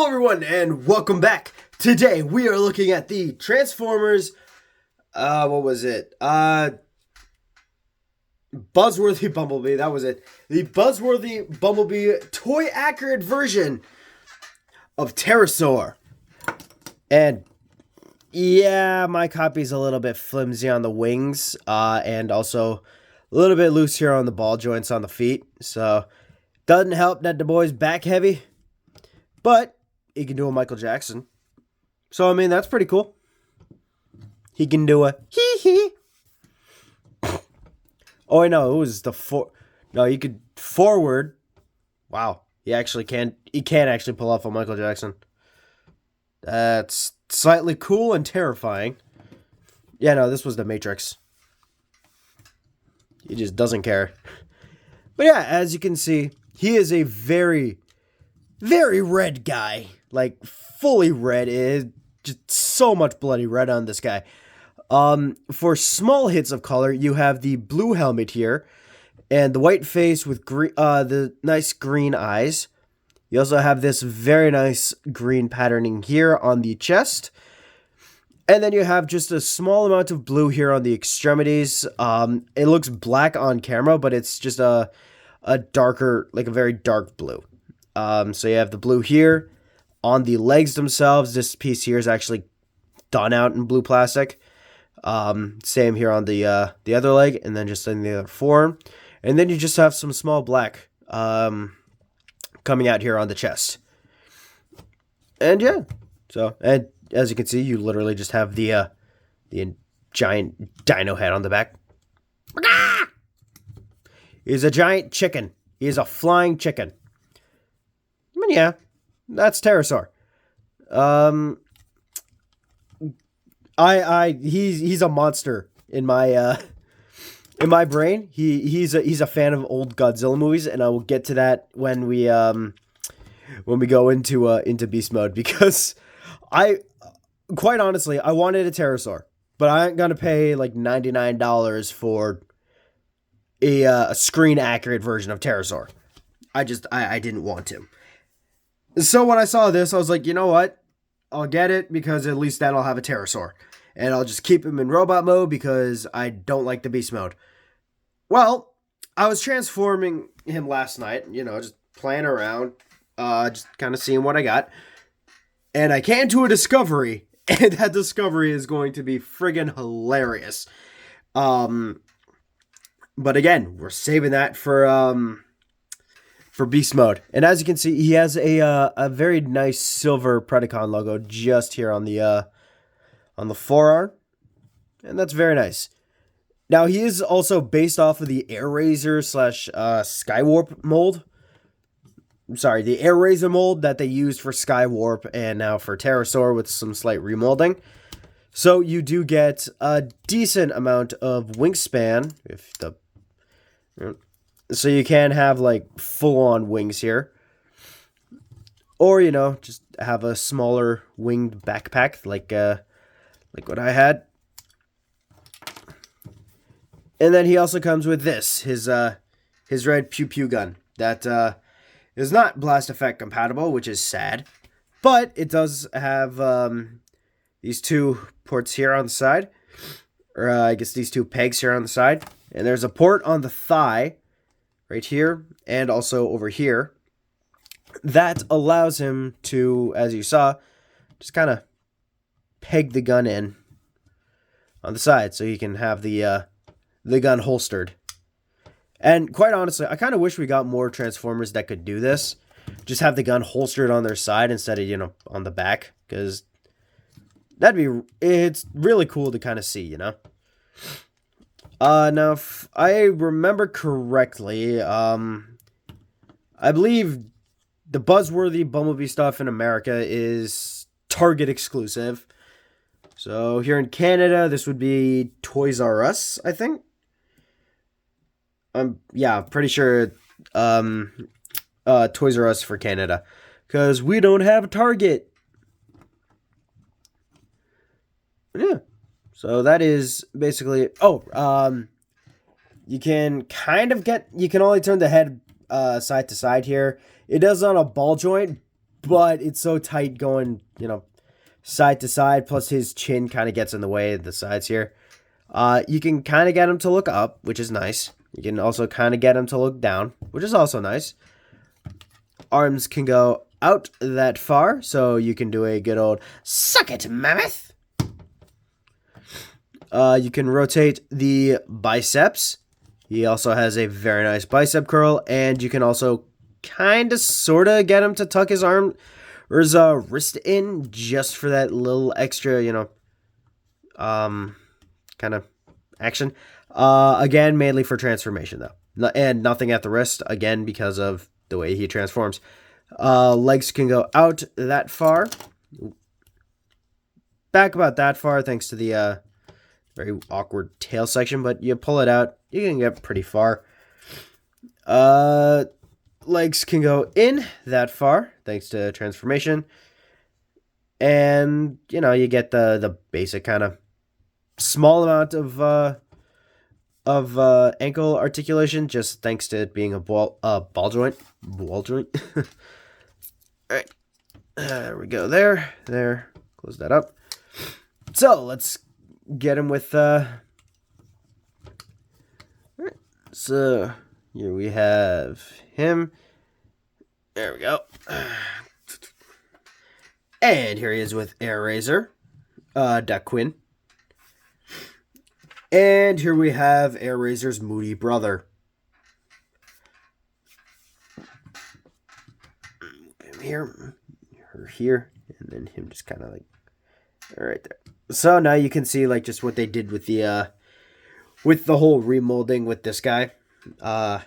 Hello everyone and welcome back. Today we are looking at the Transformers, what was it? Buzzworthy Bumblebee, that was it. The Buzzworthy Bumblebee toy accurate version of Terrorsoar. And yeah, my copy's a little bit flimsy on the wings, and also a little bit loose here on the ball joints on the feet. So, doesn't help that the boy's back heavy. But he can do a Michael Jackson. So, I mean, that's pretty cool. He can do a hee-hee. Oh, I know. It was the No, you could forward. Wow. He actually can. He can actually pull off a Michael Jackson. That's slightly cool and terrifying. Yeah, no, this was the Matrix. He just doesn't care. But yeah, as you can see, he is a very red guy. Like, fully red. It is just so much bloody red on this guy. For small hits of color, you have the blue helmet here, and the white face with the nice green eyes. You also have this very nice green patterning here on the chest. And then you have just a small amount of blue here on the extremities. It looks black on camera, but it's just a darker, like a very dark blue. So you have the blue here. On the legs themselves, this piece here is actually done out in blue plastic. Same here on the other leg, and then just in the other forearm. And then you just have some small black coming out here on the chest. And yeah, so, and as you can see, you literally just have the giant dino head on the back. He's a giant chicken. He's a flying chicken. But yeah, that's Terrorsoar. He's a monster in my brain. He's a fan of old Godzilla movies, and I will get to that when we go into beast mode, because quite honestly, I wanted a Terrorsoar, but I ain't gonna pay like $99 for a screen accurate version of Terrorsoar. I didn't want to. So when I saw this, I was like, you know what? I'll get it, because at least then I'll have a Terrorsoar. And I'll just keep him in robot mode because I don't like the beast mode. Well, I was transforming him last night, just playing around, just kind of seeing what I got. And I came to a discovery, and that discovery is going to be friggin' hilarious. But again, we're saving that for beast mode. And as you can see, he has a very nice silver Predacon logo just here on the forearm, and that's very nice. Now, he is also based off of the Air-Razor / Skywarp mold. I'm sorry, the Air-Razor mold that they used for Skywarp and now for Terrorsoar with some slight remolding. So you do get a decent amount of wingspan, so you can have like full-on wings here. Or, just have a smaller winged backpack like what I had. And then he also comes with this, his red pew pew gun that is not blast effect compatible, which is sad. But it does have these two ports here on the side, or I guess these two pegs here on the side. And there's a port on the thigh right here, and also over here, that allows him to, as you saw, just kind of peg the gun in on the side, so you can have the gun holstered. And quite honestly, I kind of wish we got more Transformers that could do this. Just have the gun holstered on their side instead of, on the back, because it's really cool to kind of see, Now, if I remember correctly, I believe the Buzzworthy Bumblebee stuff in America is Target exclusive. So here in Canada, this would be Toys R Us, I think. Yeah, pretty sure Toys R Us for Canada, because we don't have a Target. Yeah. So that is basically you can only turn the head side to side here. It does on a ball joint, but it's so tight going, side to side. Plus his chin kind of gets in the way of the sides here. You can kind of get him to look up, which is nice. You can also kind of get him to look down, which is also nice. Arms can go out that far, so you can do a good old suck it, mammoth. You can rotate the biceps. He also has a very nice bicep curl, and you can also kind of sort of get him to tuck his arm or his wrist in just for that little extra, kind of action. Again, mainly for transformation though, and nothing at the wrist, again, because of the way he transforms. Legs can go out that far, back about that far, thanks to the very awkward tail section, but you pull it out, you can get pretty far. Legs can go in that far, thanks to transformation. And, you get the basic kind of small amount of ankle articulation, just thanks to it being a ball joint. Ball joint. All right. There we go. There. Close that up. So, let's get him with all right. So here we have him. There we go. And here he is with Air Razor, Duck Quinn. And here we have Air Razor's moody brother. Him here, her here, and then him just kind of like right there. So now you can see like just what they did with the whole remolding with this guy. The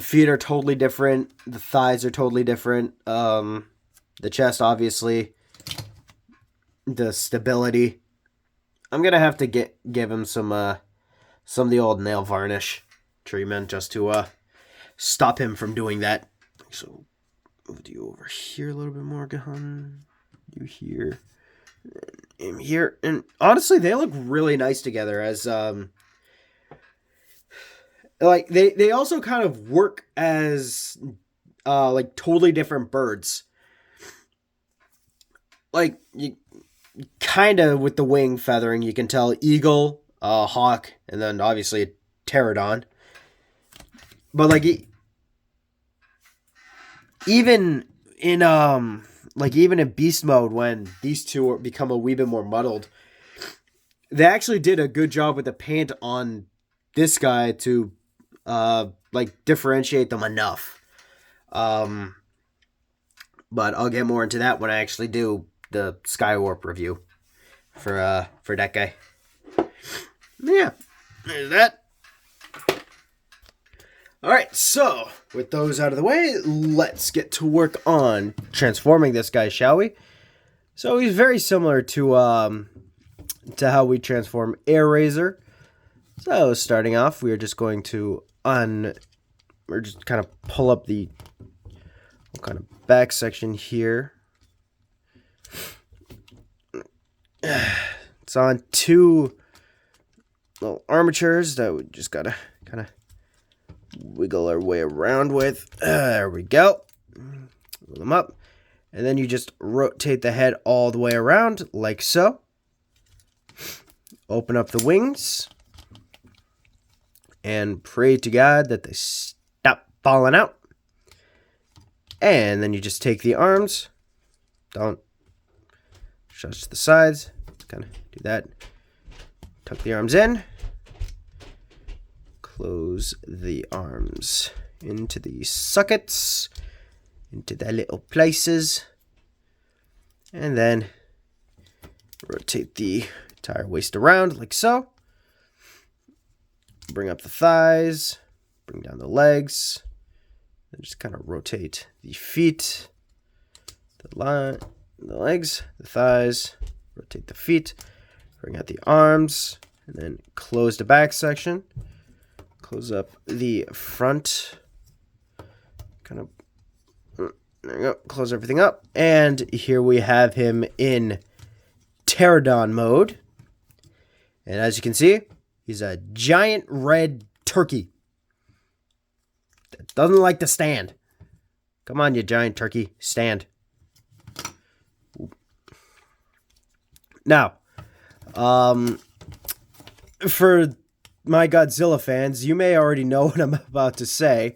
feet are totally different. The thighs are totally different. The chest, obviously. The stability. I'm gonna have to give him some of the old nail varnish treatment just to stop him from doing that. So move you over here a little bit more, Gahan. You here, him here, and honestly, they look really nice together. As like they also kind of work as like totally different birds. Like you kind of with the wing feathering, you can tell eagle, hawk, and then obviously a pterodon. But like even in beast mode, when these two become a wee bit more muddled, they actually did a good job with the paint on this guy to like differentiate them enough. But I'll get more into that when I actually do the Skywarp review for that guy. Yeah, there's that. Alright, so with those out of the way, let's get to work on transforming this guy, shall we? So he's very similar to how we transform Air Razor. So starting off, we are just going to we're just kind of pull up the kind of back section here. It's on two little armatures that we just gotta kind of wiggle our way around with. There we go. Pull them up. And then you just rotate the head all the way around, like so. Open up the wings. And pray to God that they stop falling out. And then you just take the arms. Don't touch the sides. Kind of do that. Tuck the arms in. Close the arms into the sockets, into their little places, and then rotate the entire waist around like so. Bring up the thighs, bring down the legs, and just kind of rotate the feet, the legs, the thighs, rotate the feet, bring out the arms, and then close the back section. Close up the front. Kind of. There you go. Close everything up. And here we have him in pterodon mode. And as you can see, he's a giant red turkey that doesn't like to stand. Come on, you giant turkey. Stand. Now, for my Godzilla fans, you may already know what I'm about to say.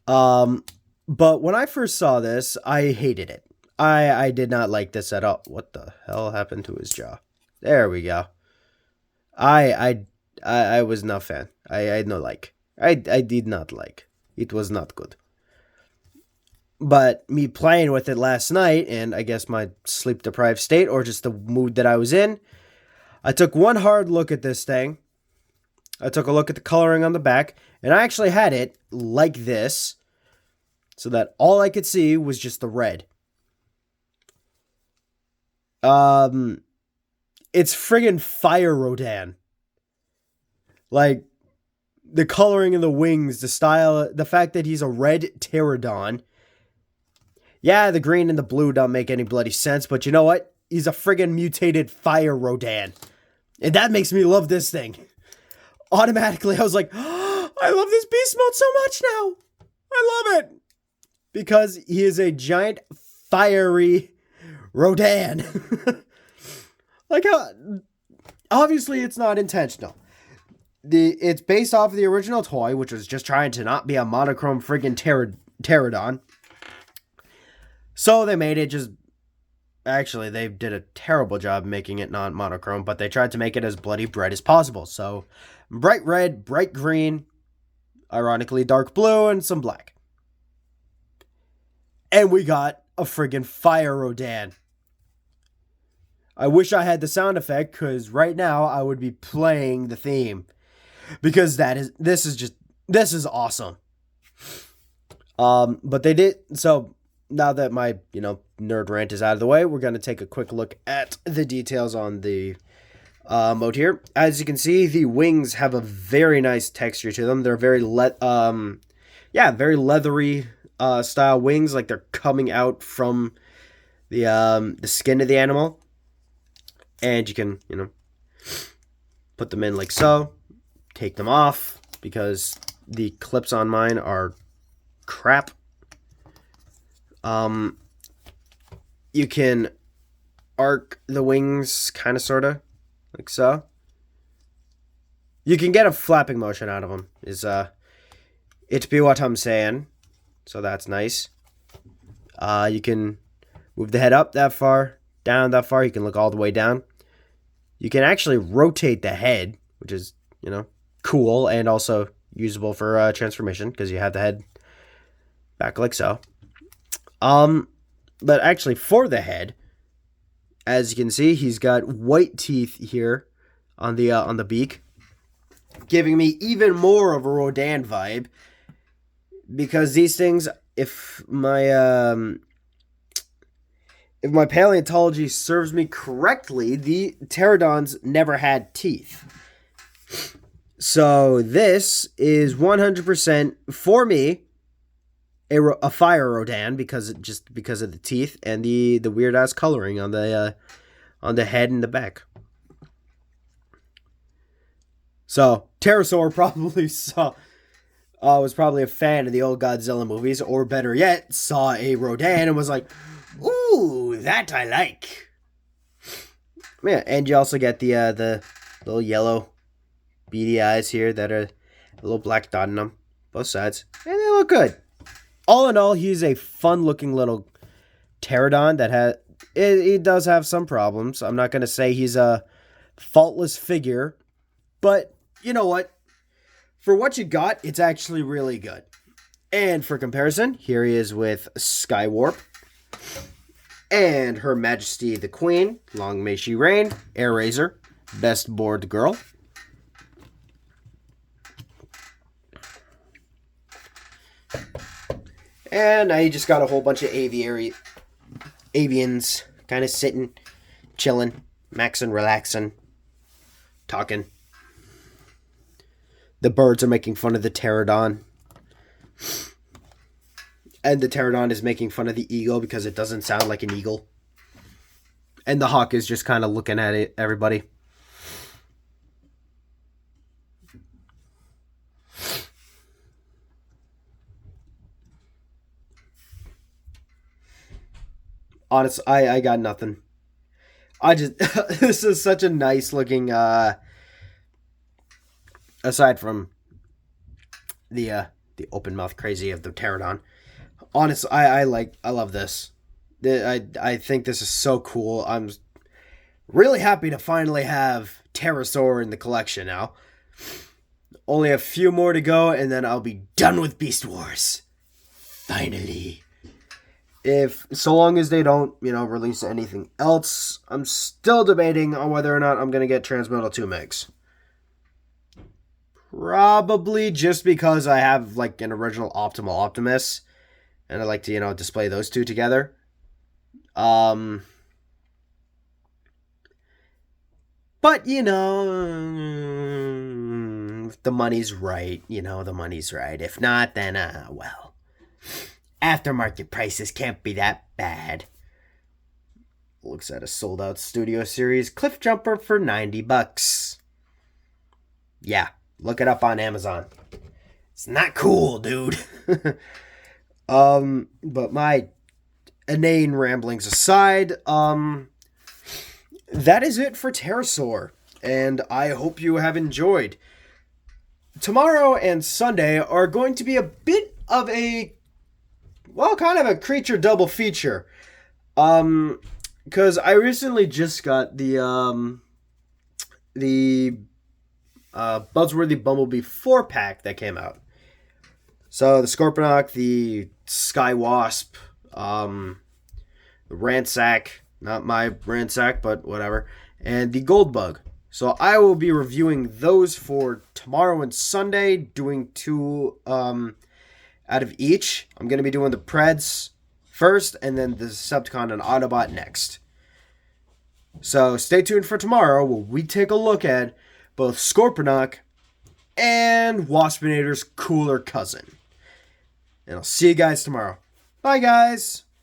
But when I first saw this, I hated it. I did not like this at all. What the hell happened to his jaw? There we go. I was not a fan. I had no like. I did not like. It was not good. But me playing with it last night, and I guess my sleep deprived state, or just the mood that I was in, I took one hard look at this thing. I took a look at the coloring on the back, and I actually had it like this, so that all I could see was just the red. It's friggin' Fire Rodan. Like, the coloring in the wings, the style, the fact that he's a red pterodon. Yeah, the green and the blue don't make any bloody sense, but you know what? He's a friggin' mutated Fire Rodan. And that makes me love this thing. Automatically, I was like, oh, I love this beast mode so much now. I love it. Because he is a giant fiery Rodan. Like how, obviously it's not intentional. It's based off of the original toy, which was just trying to not be a monochrome friggin' pterodon. So they made it just... Actually, they did a terrible job making it not monochrome, but they tried to make it as bloody bright as possible. So, bright red, bright green, ironically dark blue, and some black. And we got a friggin' Fire Rodan. I wish I had the sound effect, because right now I would be playing the theme. Because this is awesome. But they did, so now that my, nerd rant is out of the way, we're going to take a quick look at the details on the mode here. As you can see, the wings have a very nice texture to them. They're very, very leathery style wings, like they're coming out from the skin of the animal. And you can, put them in like so. Take them off because the clips on mine are crap. You can arc the wings kind of sorta like so. You can get a flapping motion out of them is it be what I'm saying. So that's nice. You can move the head up that far, down that far. You can look all the way down. You can actually rotate the head, which is, cool and also usable for transformation because you have the head back like so. But actually for the head, as you can see, he's got white teeth here on the beak, giving me even more of a Rodan vibe. Because these things, if my paleontology serves me correctly, the pterodons never had teeth. So this is 100% for me a Fire Rodan because of the teeth and the weird ass coloring on the head and the back. So Terrorsoar probably was probably a fan of the old Godzilla movies, or better yet, saw a Rodan and was like, "Ooh, that I like." Yeah, and you also get the little yellow beady eyes here that are a little black dot in them, both sides, and they look good. All in all, he's a fun-looking little pterodon that it does have some problems. I'm not going to say he's a faultless figure, but you know what? For what you got, it's actually really good. And for comparison, here he is with Skywarp and Her Majesty the Queen, long may she reign, Air Razor, best bored girl. And I just got a whole bunch of avians kind of sitting, chilling, maxing, relaxing, talking. The birds are making fun of the pterodon. And the pterodon is making fun of the eagle because it doesn't sound like an eagle. And the hawk is just kind of looking at everybody. Honest, I got nothing. I just this is such a nice looking aside from the open mouth crazy of the pterodon. Honest, I love this. I think this is so cool. I'm really happy to finally have Terrorsoar in the collection now. Only a few more to go, and then I'll be done with Beast Wars. Finally. If so long as they don't, release anything else, I'm still debating on whether or not I'm gonna get Transmetal 2 Mix. Probably just because I have like an original Optimal Optimus, and I like to display those two together. But if the money's right, the money's right. If not, then well, aftermarket prices can't be that bad. Looks at a sold out Studio Series Cliff Jumper for $90. Yeah, look it up on Amazon. It's not cool, dude. But my inane ramblings aside, that is it for Terrorsoar, and I hope you have enjoyed. Tomorrow and Sunday are going to be a bit of a, kind of a creature double feature. Because I recently just got the Buzzworthy Bumblebee 4-pack that came out. So the Scorponok, the Sky Wasp, the Ransack, not my Ransack, but whatever, and the Gold Bug. So I will be reviewing those for tomorrow and Sunday, doing 2 out of each. I'm going to be doing the Preds first, and then the Decepticon and Autobot next. So stay tuned for tomorrow, where we take a look at both Scorponok and Waspinator's cooler cousin. And I'll see you guys tomorrow. Bye, guys!